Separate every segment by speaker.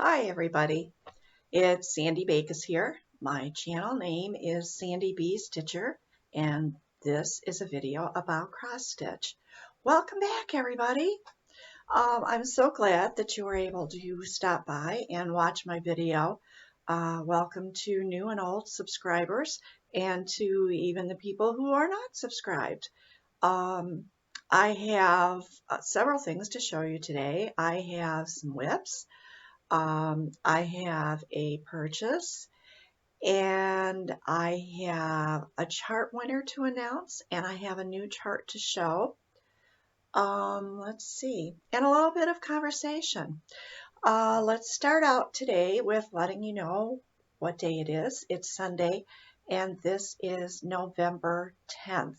Speaker 1: Hi everybody, it's Sandy Bacus here. My channel name is Sandy B Stitcher and this is a video about cross stitch. Welcome back everybody. I'm so glad that you were able to stop by and watch my video. Welcome to new and old subscribers and to even the people who are not subscribed. I have several things to show you today. I have some whips. I have a purchase and I have a chart winner to announce and I have a new chart to show. Let's see, and a little bit of conversation. Let's start out today with letting you know what day it is. It's Sunday and this is November 10th.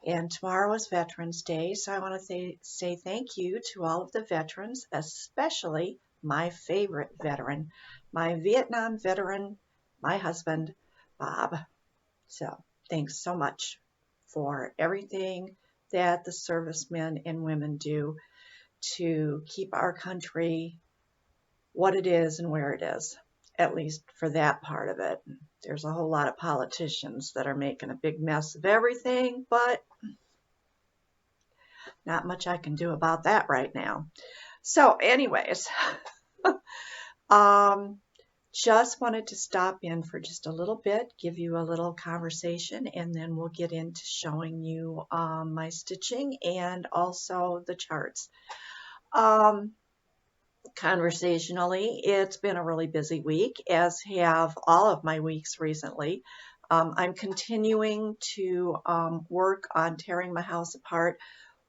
Speaker 1: And tomorrow is Veterans Day, so I want to say thank you to all of the veterans, especially my favorite veteran, my Vietnam veteran, my husband, Bob. So thanks so much for everything that the servicemen and women do to keep our country what it is and where it is, at least for that part of it. There's a whole lot of politicians that are making a big mess of everything, but not much I can do about that right now. So anyways, just wanted to stop in for just a little bit, give you a little conversation, and then we'll get into showing you my stitching and also the charts. Conversationally, it's been a really busy week, as have all of my weeks recently. I'm continuing to work on tearing my house apart.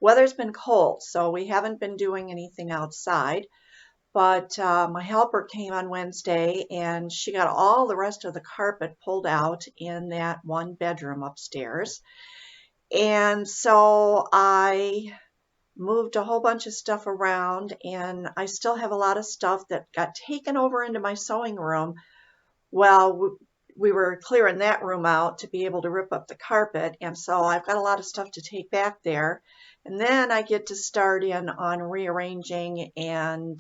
Speaker 1: Weather's been cold, so we haven't been doing anything outside, but my helper came on Wednesday and she got all the rest of the carpet pulled out in that one bedroom upstairs. And so I moved a whole bunch of stuff around, and I still have a lot of stuff that got taken over into my sewing room while we were clearing that room out to be able to rip up the carpet. And so I've got a lot of stuff to take back there. And then I get to start in on rearranging and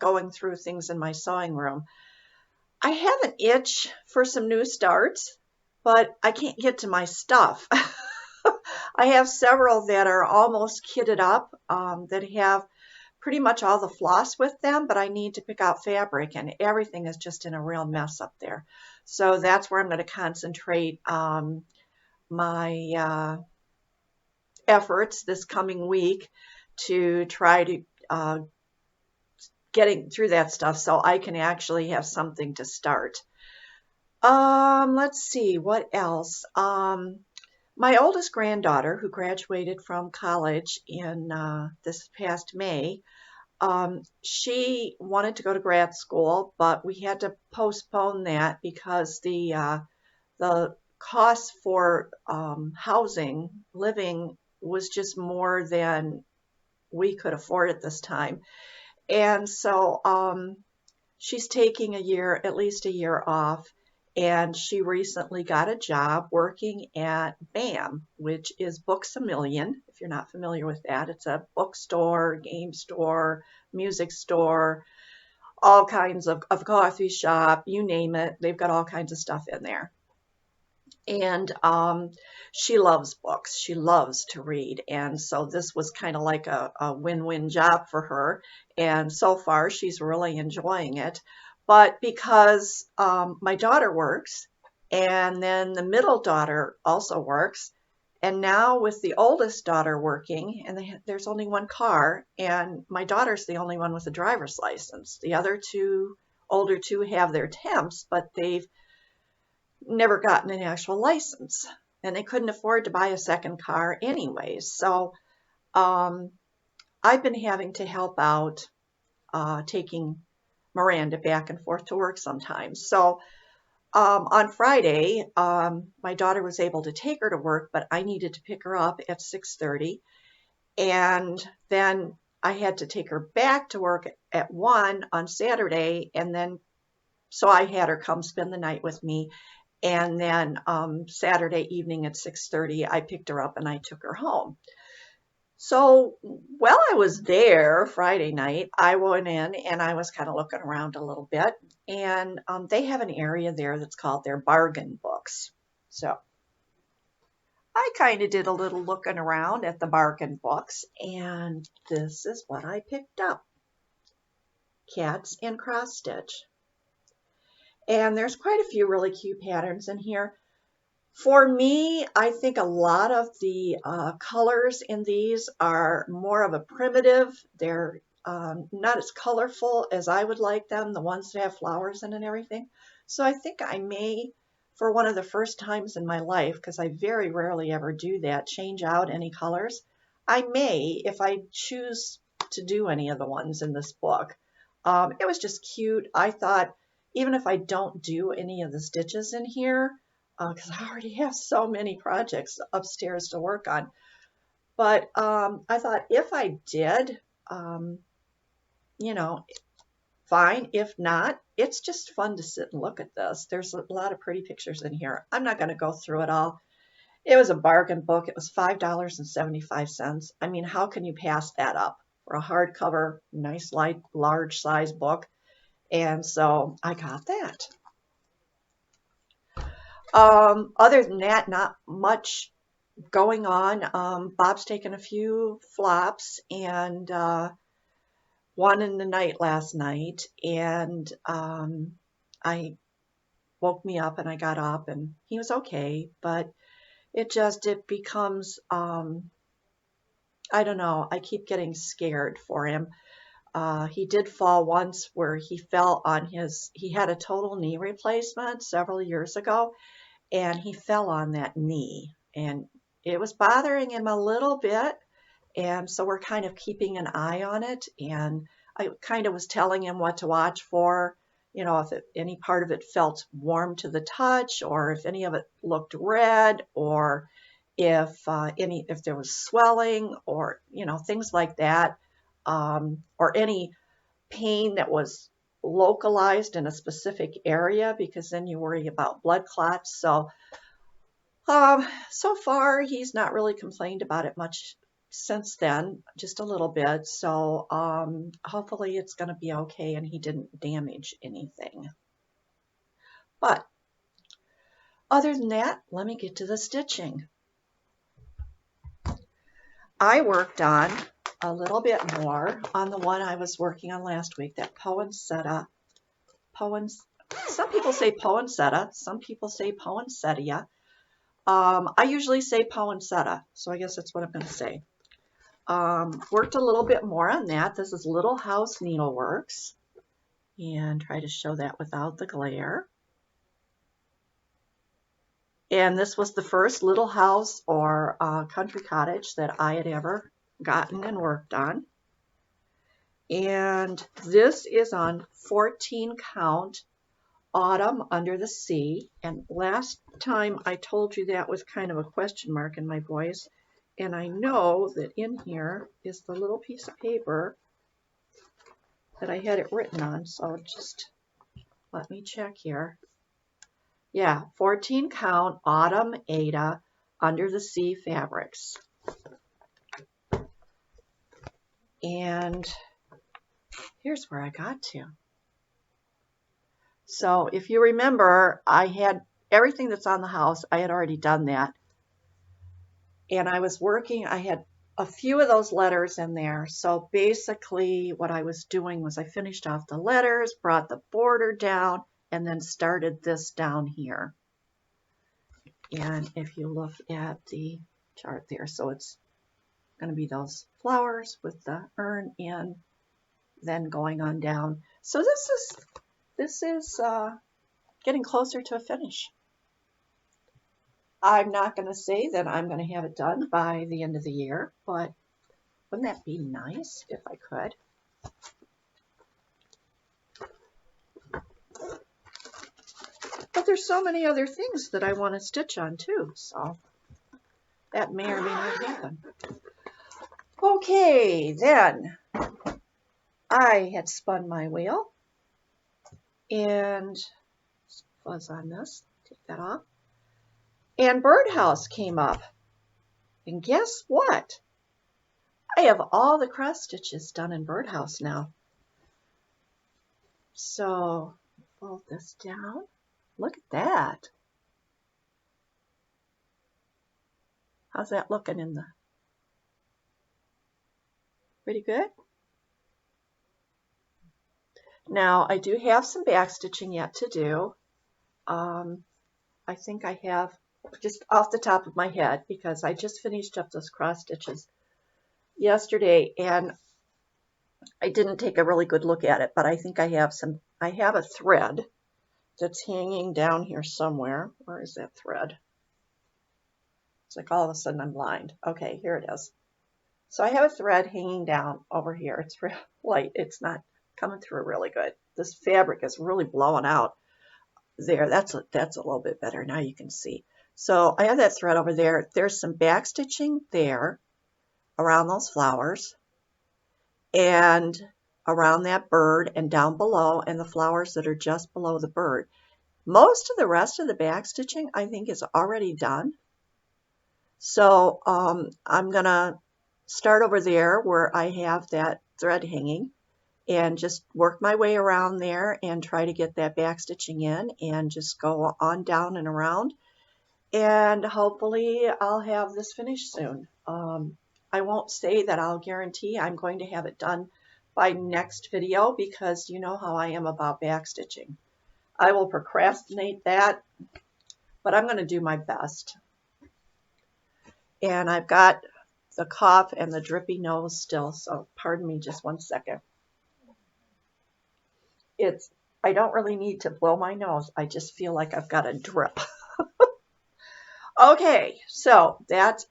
Speaker 1: going through things in my sewing room. I have an itch for some new starts, but I can't get to my stuff. I have several that are almost kitted up that have pretty much all the floss with them, but I need to pick out fabric and everything is just in a real mess up there. So that's where I'm going to concentrate my efforts this coming week to try to getting through that stuff so I can actually have something to start. Let's see, what else? My oldest granddaughter, who graduated from college in this past May, she wanted to go to grad school, but we had to postpone that because the cost for housing, living, was just more than we could afford at this time. And so she's taking at least a year off. And she recently got a job working at BAM, which is Books A Million. If you're not familiar with that, it's a bookstore, game store, music store, all kinds of coffee shop, you name it. They've got all kinds of stuff in there. And she loves books. She loves to read. And so this was kind of like a win-win job for her. And so far, she's really enjoying it. But because my daughter works, and then the middle daughter also works, and now with the oldest daughter working, and there's only one car, and my daughter's the only one with a driver's license. The other two, older two, have their temps, but they've never gotten an actual license, and they couldn't afford to buy a second car anyways. So I've been having to help out taking Miranda back and forth to work sometimes. So on Friday, my daughter was able to take her to work, but I needed to pick her up at 6:30. And then I had to take her back to work at 1 on Saturday. And then, so I had her come spend the night with me. And then Saturday evening at 6:30, I picked her up and I took her home. So while I was there Friday night, I went in and I was kind of looking around a little bit. And they have an area there that's called their bargain books. So I kind of did a little looking around at the bargain books, and this is what I picked up. Cats and cross stitch. And there's quite a few really cute patterns in here. For me, I think a lot of the colors in these are more of a primitive. They're not as colorful as I would like them, the ones that have flowers in and everything. So I think I may, for one of the first times in my life, because I very rarely ever do that, change out any colors. I may, if I choose to do any of the ones in this book. It was just cute. I thought, even if I don't do any of the stitches in here, because I already have so many projects upstairs to work on. But I thought if I did, you know, fine. If not, it's just fun to sit and look at this. There's a lot of pretty pictures in here. I'm not going to go through it all. It was a bargain book. It was $5.75. I mean, how can you pass that up for a hardcover, nice, light, large size book? And so I got that. Other than that, not much going on. Bob's taken a few flops and one in the night last night, and I woke me up and I got up and he was okay, but it becomes I don't know, I keep getting scared for him. He did fall once where he had a total knee replacement several years ago, and he fell on that knee, and it was bothering him a little bit, and so we're kind of keeping an eye on it, and I kind of was telling him what to watch for, if any part of it felt warm to the touch, or if any of it looked red, or if there was swelling, or things like that, or any pain that was localized in a specific area, because then you worry about blood clots. So far, he's not really complained about it much since then, just a little bit. So hopefully it's going to be okay and he didn't damage anything. But other than that, let me get to the stitching. I worked on a little bit more on the one I was working on last week, that poinsettia. Some people say poinsettia, some people say poinsettia. I usually say poinsettia, so I guess that's what I'm going to say. Worked a little bit more on that. This is Little House Needleworks, and try to show that without the glare. And this was the first little house or country cottage that I had ever gotten and worked on. And this is on 14 count Autumn Under the Sea. And last time I told you that was kind of a question mark in my voice. And I know that in here is the little piece of paper that I had it written on. So just let me check here. Yeah, 14 count Autumn Ada Under the Sea fabrics. And here's where I got to. So if you remember, I had everything that's on the house. I had already done that. And I was working, I had a few of those letters in there. So basically what I was doing was I finished off the letters, brought the border down, and then started this down here. And if you look at the chart there, so it's going to be those flowers with the urn in, then going on down. So this is getting closer to a finish. I'm not going to say that I'm going to have it done by the end of the year, but wouldn't that be nice if I could? But there's so many other things that I want to stitch on too, so that may or may not happen. Okay, then I had spun my wheel and fuzz on this, take that off, and Birdhouse came up. And guess what? I have all the cross stitches done in Birdhouse now. So fold this down. Look at that. How's that looking in the? Pretty good? Now I do have some back stitching yet to do. I think I have, just off the top of my head, because I just finished up those cross stitches yesterday and I didn't take a really good look at it, but I think I have a thread that's hanging down here somewhere. Where is that thread? It's like all of a sudden I'm blind. Okay, here it is. So I have a thread hanging down over here. It's real light. It's not coming through really good. This fabric is really blowing out there. That's a little bit better. Now you can see. So I have that thread over there. There's some back stitching there around those flowers and around that bird and down below and the flowers that are just below the bird. Most of the rest of the back stitching I think is already done. So I'm gonna start over there where I have that thread hanging and just work my way around there and try to get that back stitching in and just go on down and around, and hopefully I'll have this finished soon. I won't say that I'll guarantee I'm going to have it done by next video because you know how I am about back stitching. I will procrastinate that, but I'm going to do my best. And I've got the cough and the drippy nose still, so pardon me just one second. I don't really need to blow my nose. I just feel like I've got a drip. Okay, so that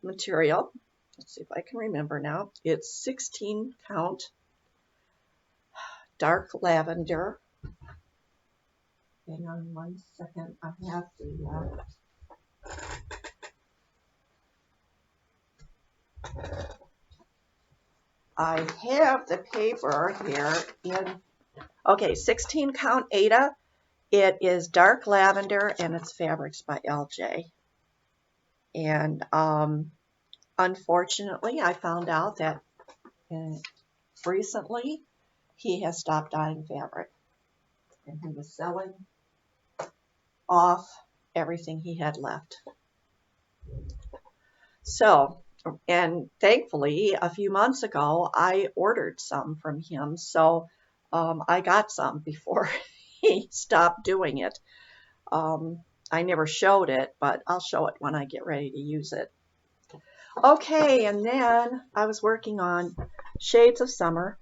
Speaker 1: material, let's see if I can remember now. It's 16 count dark lavender. Hang on one second. I have the paper here in, okay, 16 count Ada. It is dark lavender and it's fabrics by LJ. And unfortunately, I found out that recently he has stopped dyeing fabric. And he was selling off everything he had left. So, and thankfully, a few months ago, I ordered some from him. So I got some before he stopped doing it. I never showed it, but I'll show it when I get ready to use it. Okay, and then I was working on Shades of Summer.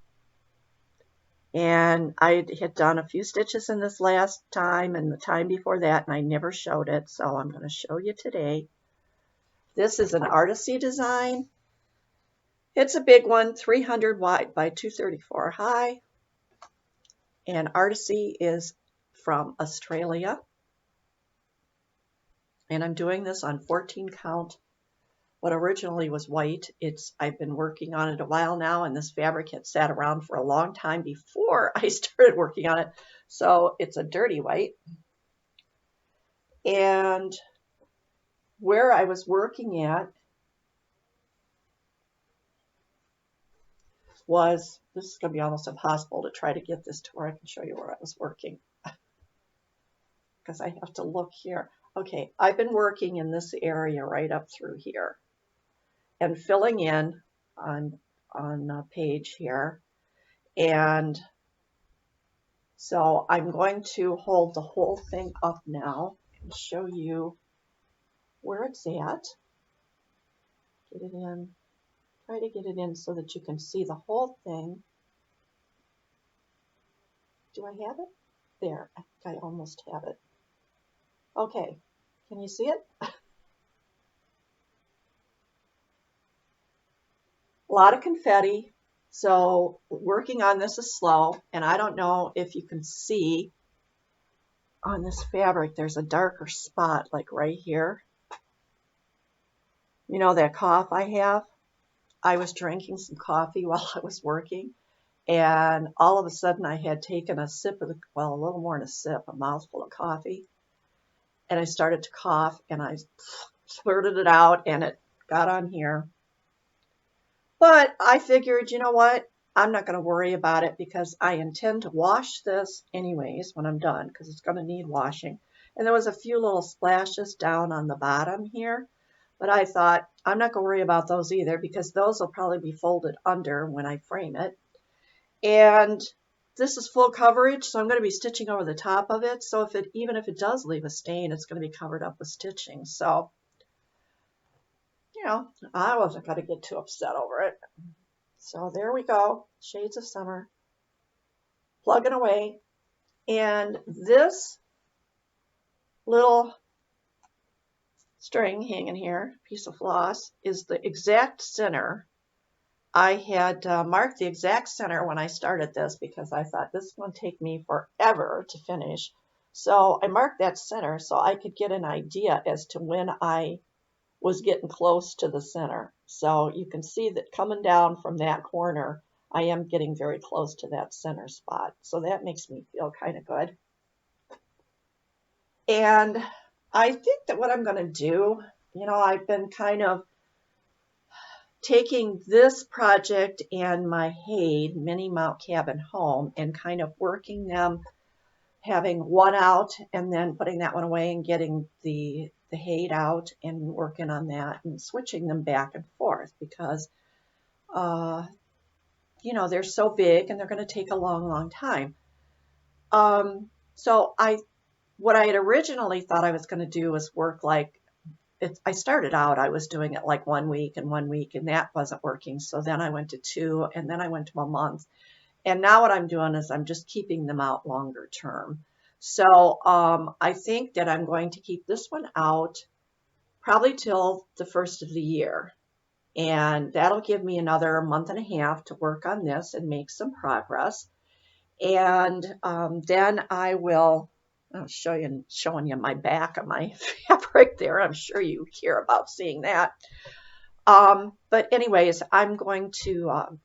Speaker 1: And I had done a few stitches in this last time and the time before that, and I never showed it, so I'm going to show you today. This is an Artisy design. It's a big one, 300 wide by 234 high. And Artisy is from Australia. And I'm doing this on 14 count. What originally was white, I've been working on it a while now, and this fabric had sat around for a long time before I started working on it. So it's a dirty white. And where I was working at was, this is going to be almost impossible to try to get this to where I can show you where I was working. Because I have to look here. Okay, I've been working in this area right up through here and filling in on a page here. And so I'm going to hold the whole thing up now and show you where it's at. Get it in, try to get it in so that you can see the whole thing. Do I have it? There, I think I almost have it. Okay, can you see it? A lot of confetti, so working on this is slow, and I don't know if you can see on this fabric there's a darker spot like right here. You know that cough I have? I was drinking some coffee while I was working, and all of a sudden I had taken a sip of well, a little more than a sip, a mouthful of coffee, and I started to cough, and I splurted it out, and it got on here. But I figured, you know what? I'm not going to worry about it because I intend to wash this anyways when I'm done because it's going to need washing. And there was a few little splashes down on the bottom here, but I thought I'm not going to worry about those either because those will probably be folded under when I frame it. And this is full coverage, so I'm going to be stitching over the top of it. So even if it does leave a stain, it's going to be covered up with stitching. So, you know, I wasn't going to get too upset over it. So there we go, Shades of Summer, plugging away. And this little string hanging here, piece of floss, is the exact center. I had marked the exact center when I started this because I thought this is going to take me forever to finish. So I marked that center so I could get an idea as to when I was getting close to the center. So you can see that coming down from that corner, I am getting very close to that center spot. So that makes me feel kind of good. And I think that what I'm going to do, you know, I've been kind of taking this project and my Haid Mini Mount Cabin Home and kind of working them, having one out and then putting that one away and getting the Haid out and working on that and switching them back and forth because, you know, they're so big and they're going to take a long, long time. So what I had originally thought I was going to do was work like, I started out, I was doing it like 1 week and 1 week, and that wasn't working. So then I went to 2, and then I went to a month. And now what I'm doing is I'm just keeping them out longer term. So I think that I'm going to keep this one out probably till the first of the year. And that'll give me another month and a half to work on this and make some progress. And then I will showing you my back of my fabric there. I'm sure you care about seeing that. But anyways, I'm going to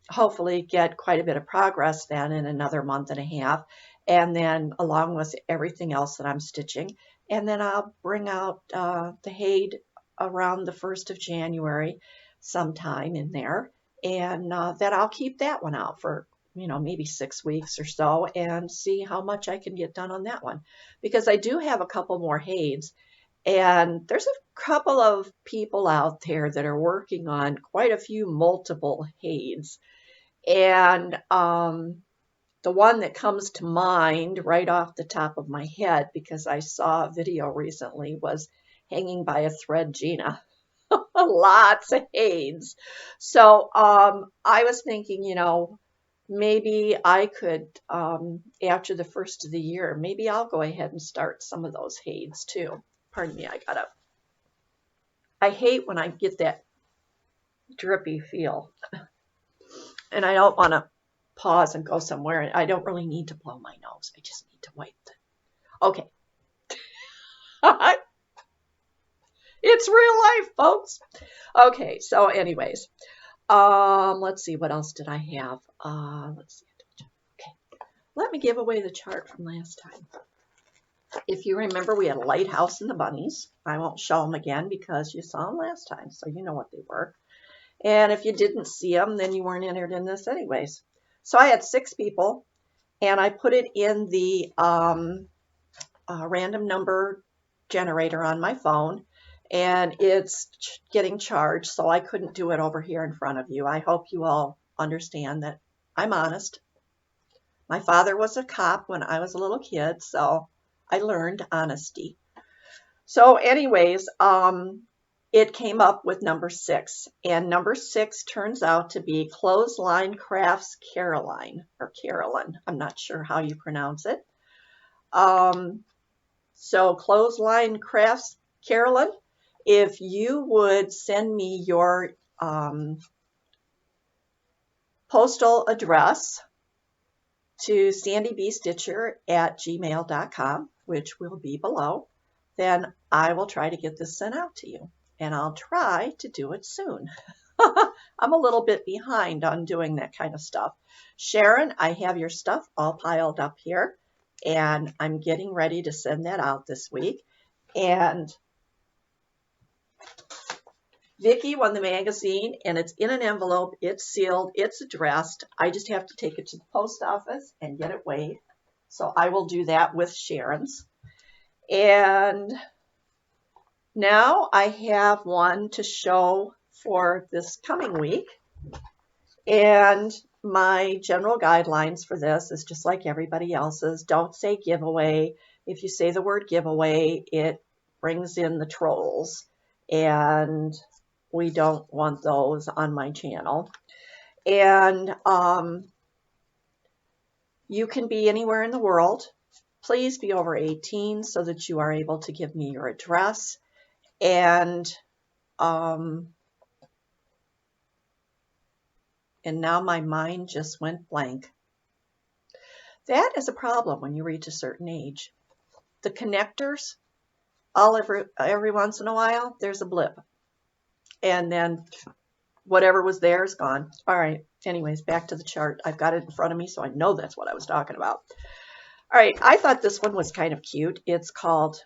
Speaker 1: hopefully get quite a bit of progress then in another month and a half. And then along with everything else that I'm stitching. And then I'll bring out the Haid around the 1st of January sometime in there. And then I'll keep that one out for, you know, maybe 6 weeks or so and see how much I can get done on that one. Because I do have a couple more Haids. And there's a couple of people out there that are working on quite a few multiple Haids. And the one that comes to mind right off the top of my head, because I saw a video recently, was Hanging by a Thread Gina. Lots of Haids. So I was thinking, you know, maybe I could, after the 1st of the year, maybe I'll go ahead and start some of those Haids too. Pardon me, I hate when I get that drippy feel. And I don't want to pause and go somewhere. I don't really need to blow my nose. I just need to wipe it. Okay. It's real life, folks. Okay, so anyways, let's see, what else did I have? Let's see. Okay, let me give away the chart from last time. If you remember, we had a lighthouse and the bunnies. I won't show them again because you saw them last time, so you know what they were. And if you didn't see them, then you weren't entered in this anyways. So I had 6 people, and I put it in the random number generator on my phone, and it's getting charged, so I couldn't do it over here in front of you. I hope you all understand that I'm honest. My father was a cop when I was a little kid, so I learned honesty. So anyways, it came up with number 6, and number 6 turns out to be Clothesline Crafts Caroline, or Carolyn. I'm not sure how you pronounce it. So Clothesline Crafts Carolyn, if you would send me your postal address to sandybstitcher@gmail.com, which will be below, then I will try to get this sent out to you. And I'll try to do it soon. I'm a little bit behind on doing that kind of stuff. Sharon, I have your stuff all piled up here, and I'm getting ready to send that out this week. And Vicki won the magazine, and it's in an envelope. It's sealed. It's addressed. I just have to take it to the post office and get it weighed. So I will do that with Sharon's. And now I have one to show for this coming week. And my general guidelines for this is just like everybody else's. Don't say giveaway. If you say the word giveaway, it brings in the trolls. And we don't want those on my channel. And you can be anywhere in the world. Please be over 18 so that you are able to give me your address. And now my mind just went blank. That is a problem when you reach a certain age. The connectors, every once in a while, there's a blip. And then whatever was there is gone. All right, anyways, back to the chart. I've got it in front of me, so I know that's what I was talking about. All right, I thought this one was kind of cute. It's called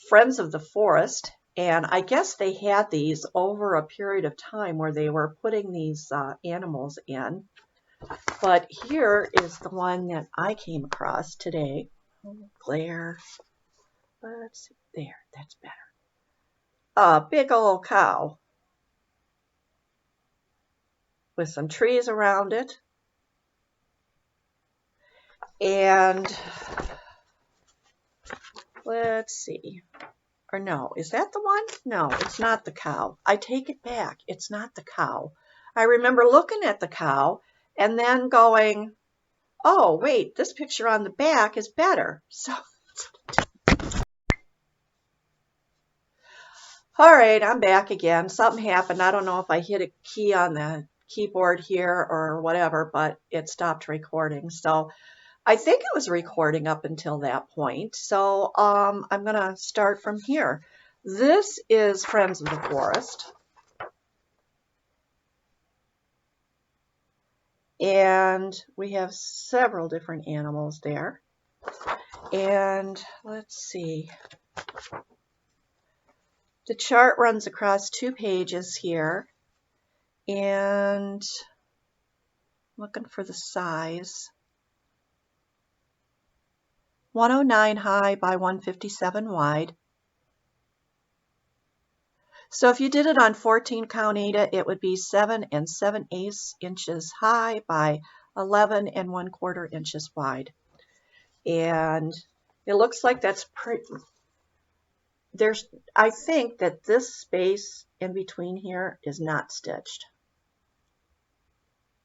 Speaker 1: Friends of the Forest. And I guess they had these over a period of time where they were putting these animals in. But here is the one that I came across today. Glare. Let's see. There, that's better. A big old cow with some trees around it. And let's see. Or no, is that the one? No, it's not the cow. I take it back. It's not the cow. I remember looking at the cow and then going, oh, wait, this picture on the back is better. So, all right, I'm back again. Something happened. I don't know if I hit a key on the keyboard here or whatever, but it stopped recording. So I think it was recording up until that point. So I'm going to start from here. This is Friends of the Forest. And we have several different animals there. And let's see. The chart runs across 2 pages here. And looking for the size. 109 high by 157 wide. So if you did it on 14 count Ada, it would be 7 7/8 inches high by 11 1/4 inches wide. And it looks like that's pretty. I think that this space in between here is not stitched.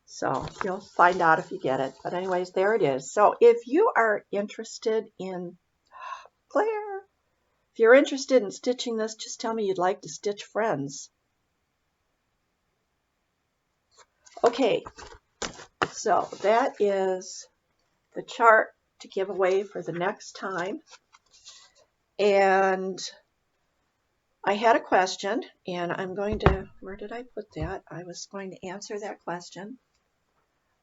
Speaker 1: So you'll find out if you get it. But anyways, there it is. So if you are interested in Claire, if you're interested in stitching this, just tell me you'd like to stitch Friends. Okay, so that is the chart to give away for the next time. And I had a question, and I'm going to, where did I put that? I was going to answer that question.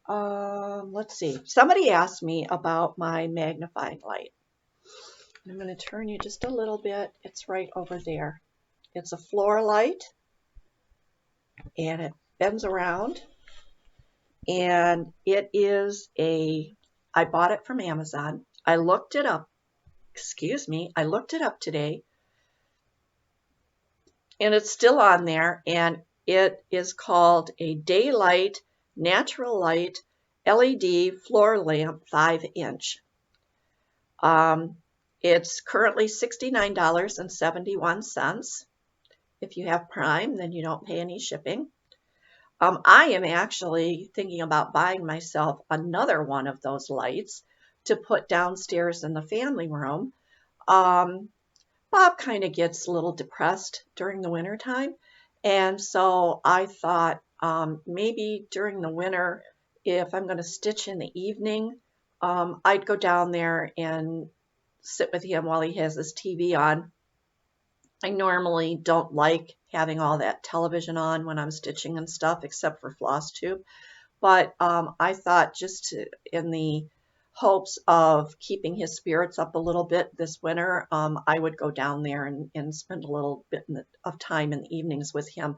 Speaker 1: Let's see. Somebody asked me about my magnifying light. I'm going to turn you just a little bit. It's right over there. It's a floor light, and it bends around. And it is I bought it from Amazon. I looked it up. Excuse me. I looked it up today. And it's still on there. And it is called a Daylight Natural Light LED Floor Lamp 5-inch. It's currently $69.71. If you have Prime, then you don't pay any shipping. I am actually thinking about buying myself another one of those lights to put downstairs in the family room. Bob kind of gets a little depressed during the winter time, and so I thought maybe during the winter, if I'm going to stitch in the evening, I'd go down there and sit with him while he has his TV on. I normally don't like having all that television on when I'm stitching and stuff, except for Flosstube. But I thought just in the hopes of keeping his spirits up a little bit this winter, I would go down there and spend a little bit of time in the evenings with him.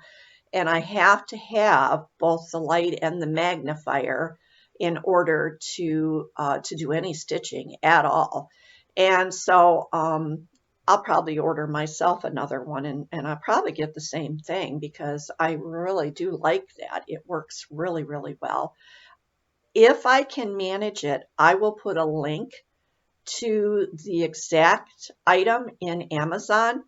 Speaker 1: And I have to have both the light and the magnifier in order to do any stitching at all. And so I'll probably order myself another one, and I'll probably get the same thing because I really do like that. It works really, really well. If I can manage it, I will put a link to the exact item in Amazon.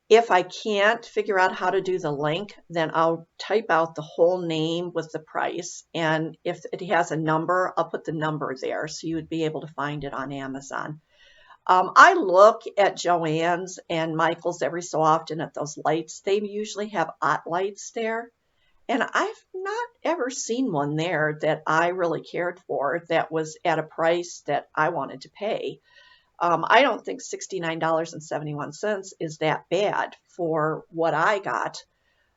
Speaker 1: If I can't figure out how to do the link, then I'll type out the whole name with the price. And if it has a number, I'll put the number there so you would be able to find it on Amazon. I look at Joann's and Michael's every so often at those lights. They usually have OT lights there. And I've not ever seen one there that I really cared for that was at a price that I wanted to pay. I don't think $69.71 is that bad for what I got.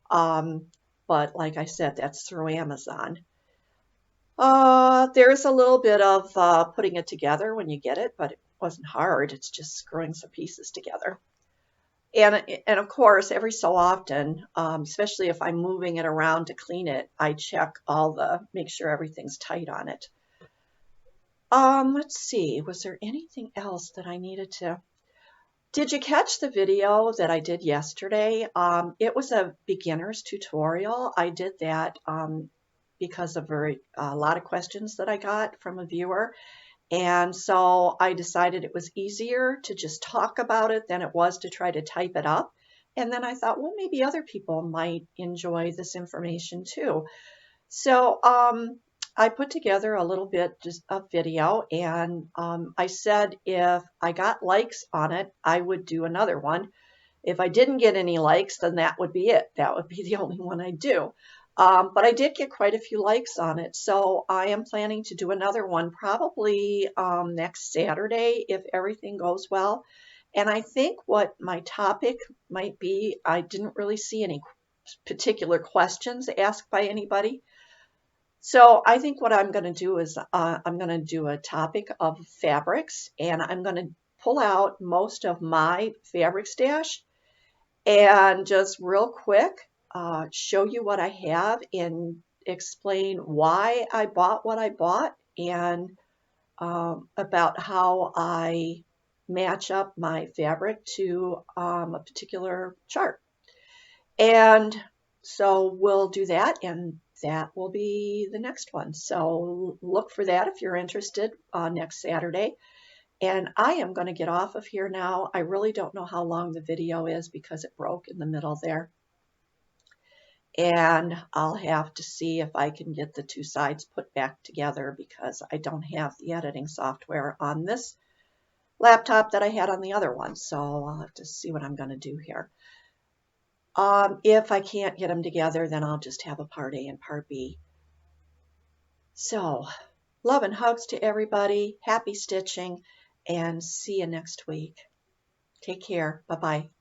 Speaker 1: But like I said, that's through Amazon. There's a little bit of putting it together when you get it, but it wasn't hard. It's just screwing some pieces together. And of course, every so often, especially if I'm moving it around to clean it, I check make sure everything's tight on it. Let's see, was there anything else that I needed to? Did you catch the video that I did yesterday? It was a beginner's tutorial. I did that because of a lot of questions that I got from a viewer. And so I decided it was easier to just talk about it than it was to try to type it up. And then I thought, well, maybe other people might enjoy this information too. So I put together a little bit just of video, and I said if I got likes on it, I would do another one. If I didn't get any likes, then that would be it. That would be the only one I'd do. But I did get quite a few likes on it, so I am planning to do another one probably next Saturday if everything goes well. And I think what my topic might be, I didn't really see any particular questions asked by anybody. So I think what I'm going to do is I'm going to do a topic of fabrics, and I'm going to pull out most of my fabric stash and just real quick show you what I have and explain why I bought what I bought and about how I match up my fabric to a particular chart. And so we'll do that, and that will be the next one. So look for that if you're interested next Saturday. And I am going to get off of here now. I really don't know how long the video is because it broke in the middle there. And I'll have to see if I can get the two sides put back together because I don't have the editing software on this laptop that I had on the other one. So I'll have to see what I'm going to do here. If I can't get them together, then I'll just have a part A and part B. So, love and hugs to everybody. Happy stitching, and see you next week. Take care. Bye-bye.